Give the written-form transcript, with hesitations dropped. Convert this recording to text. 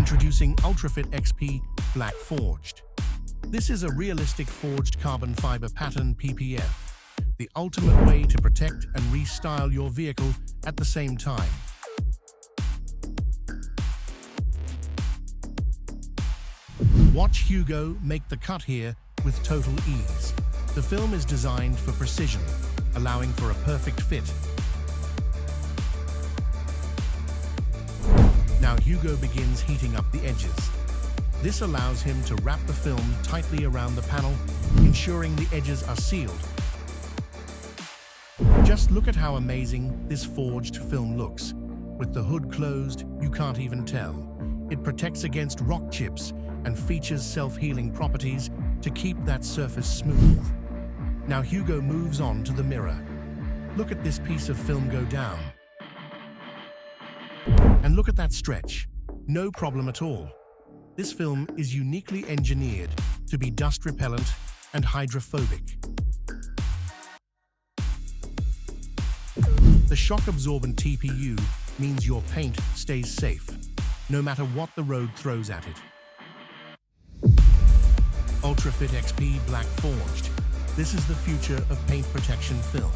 Introducing ULTRAFIT XP Black Forged. This is a realistic forged carbon fiber pattern PPF, the ultimate way to protect and restyle your vehicle at the same time. Watch Hugo make the cut here with total ease. The film is designed for precision, allowing for a perfect fit. Now Hugo begins heating up the edges. This allows him to wrap the film tightly around the panel, ensuring the edges are sealed. Just look at how amazing this forged film looks. With the hood closed, you can't even tell. It protects against rock chips and features self-healing properties to keep that surface smooth. Now Hugo moves on to the mirror. Look at this piece of film go down. And look at that stretch. No problem at all. This film is uniquely engineered to be dust repellent and hydrophobic. The shock-absorbent TPU means your paint stays safe, no matter what the road throws at it. ULTRAFIT XP Black Forged. This is the future of paint protection film.